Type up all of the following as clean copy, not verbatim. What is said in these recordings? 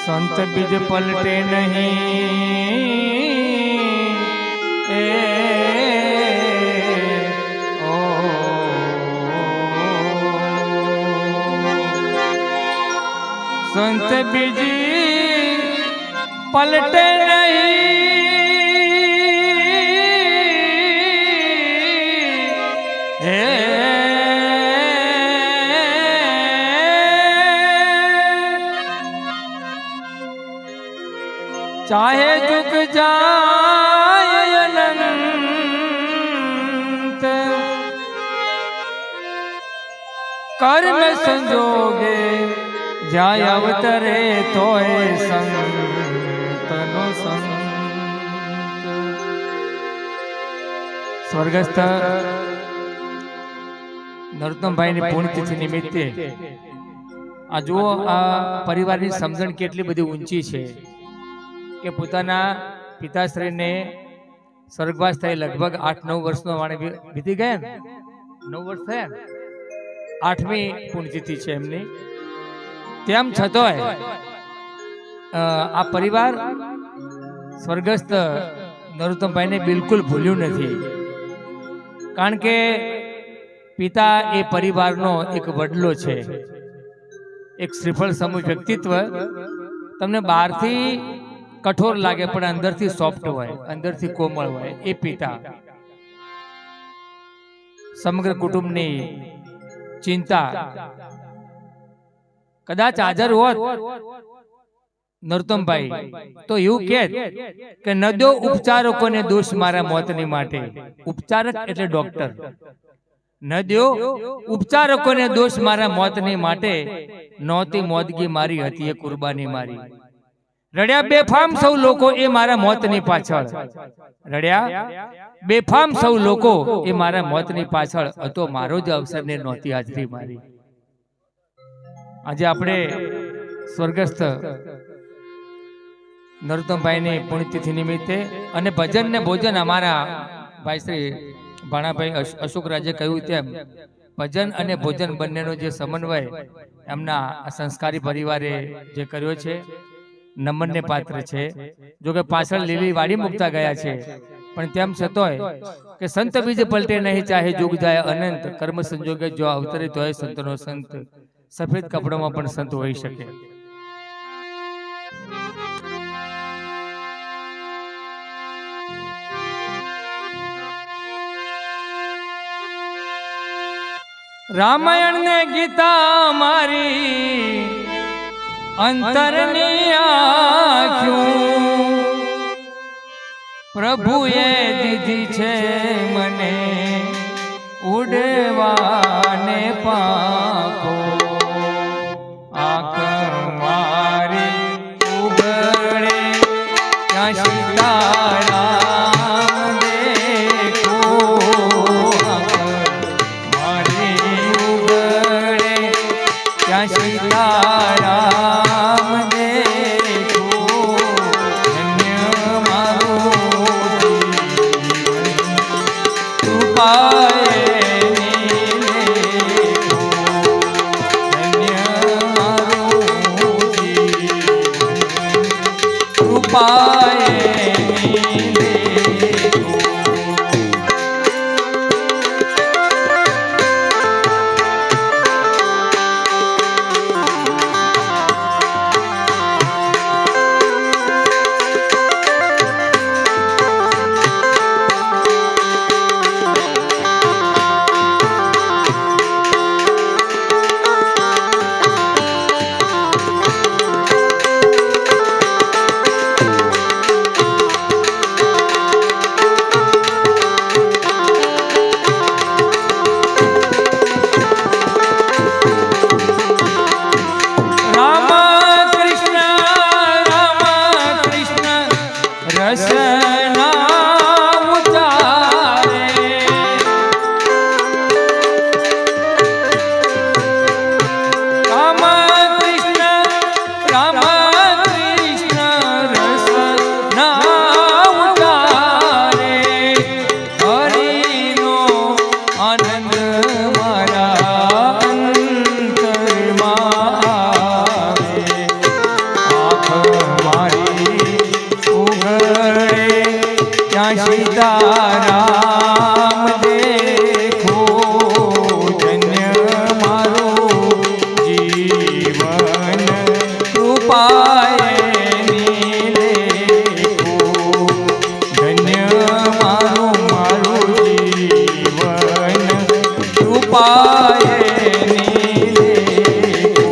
संत बीज पलटे नहीं ए ओ संत बीज पलटे नहीं ए चाहे झुक जाए अनंत कर्म संजोगे जाय अवतरे तोय संतनो संत। स्वर्गस्थ નરોત્તમભાઈ ની પુણ્યતિથિ નિમિત્તે આ જુઓ આ પરિવારની સમજણ કેટલી બધી ઊંચી છે કે પોતાના પિતાશ્રીને સ્વર્ગવાસ થઈ લગભગ 8-9 વર્ષનો વાણે વીતી ગયા ને 9 વર્ષ થયા ને 8મી પુણ્યતિથિ છે એમની તેમ છતાંય આ પરિવાર સ્વર્ગસ્થ નરોત્તમભાઈને બિલકુલ ભૂલ્યું નથી કારણ કે પિતા એ પરિવારનો એક વડલો છે એક શ્રીફળ સમૂહ વ્યક્તિત્વ તમને બહારથી કઠોર લાગે પણ અંદરથી સોફ્ટ હોય અંદરથી કોમળ હોય એ પિતા સમગ્ર કુટુંબની ચિંતા કદાચ હાજર હોત નરોત્તમભાઈ તો એવું કે ન દો ઉપચારકોને દોષ મારા મોતની માટે ઉપચારક એટલે ડોક્ટર ન દો ઉપચારકોને દોષ મારા મોતની માટે નહોતી મોદગી મારી હતી એ કુરબાની મારી રડ્યા બેફામ સૌ લોકો એ મારા મોતની પાછળ રડ્યા બેફામ સૌ લોકો એ મારા મોતની પાછળ હતો મારો જ અવસર ને નહોતી હાજરી મારી। આજે આપણે સ્વર્ગસ્થ નરોત્તમભાઈની પુણ્યતિથિ નિમિત્તે અને ભજન ને ભોજન અમારા ભાઈ શ્રી ભાણાભાઈ અશોક રાજે કહ્યું તેમ ભજન અને ભોજન બંનેનો જે સમન્વય એમના સંસ્કારી પરિવારે જે કર્યો છે નમનને પાત્ર છે। જો કે પાછળ લીલી વાડી મૂકતા ગયા છે પણ તેમ છતાંય કે સંત બીજ પલટે નહીં ચાહે જોગ જાય અનંત કર્મ સંજોગે જો અવતરે તોય સંતનો સંત સફેદ કપડામાં પણ સંત હોઈ શકે। રામાયણ ને ગીતા મારી અંતરની આંખું પ્રભુએ દીધી છે મને ઉડવાને પાંખો આંખ મારી ઉગડે ત્યાં સીતારામ દેખો આંખ મારી ઉગડે ત્યાં સીતારામ દેખો ધન્ય મારું જીવન કૃપાએ ધન્ય મારું જીવન કૃપાએ સીતારામ દેખો ધન્ય મારું જીવન કૃપાએ નિલેખો ધન્ય મારું જીવન કૃપાએ નિલેખો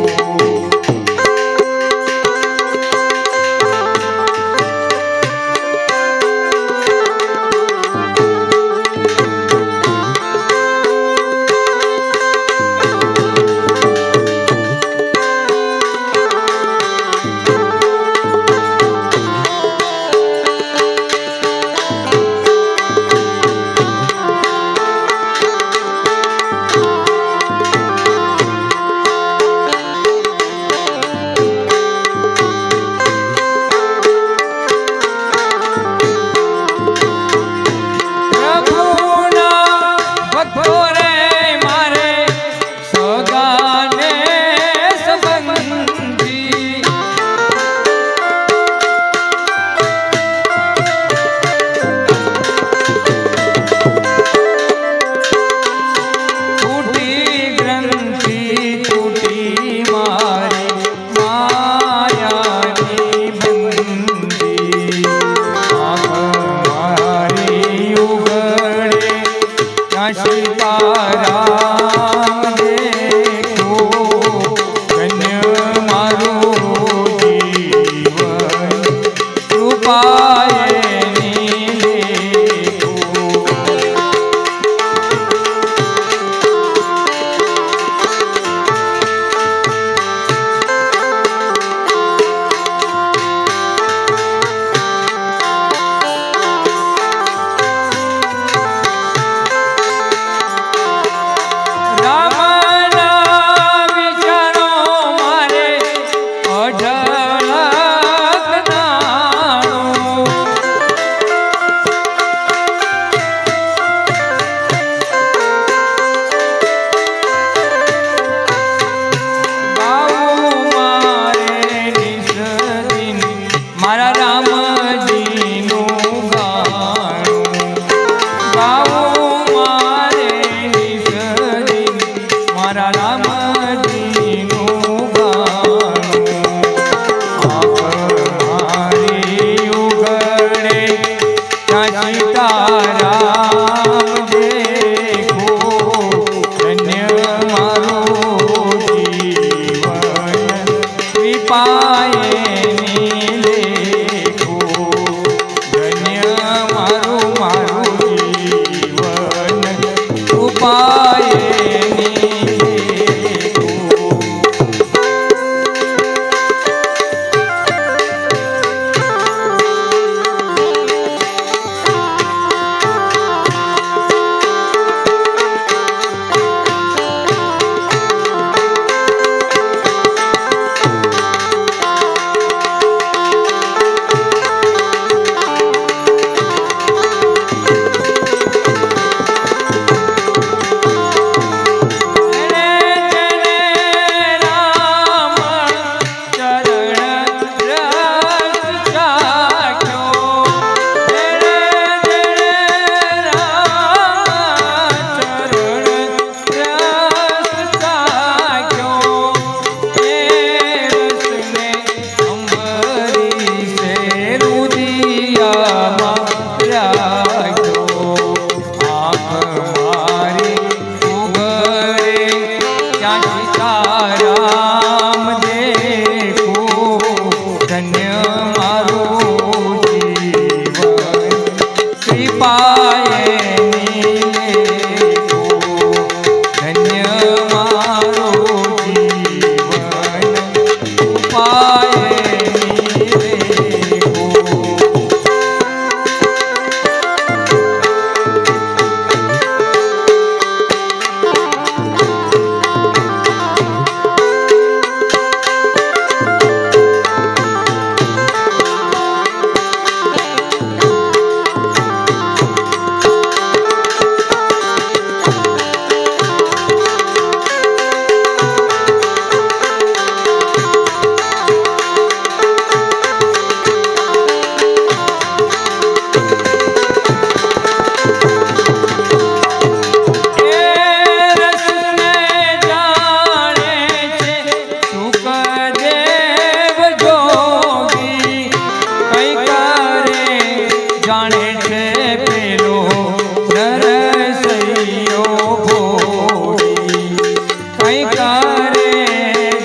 કઈ કારે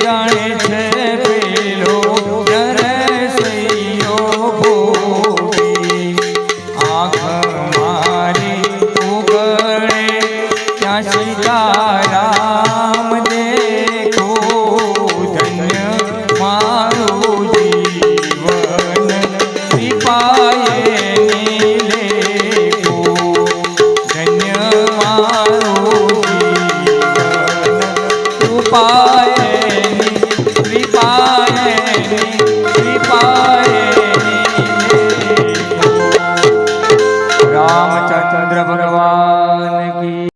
જાણે છે પેલો નરસૈયો ભોગી આંખ મારી ઉગડે ત્યાં સીતારામ દેખો ધન્ય મારું જીવન કૃપાએ લેખો ધન્ય મારું જીવન કૃપાએ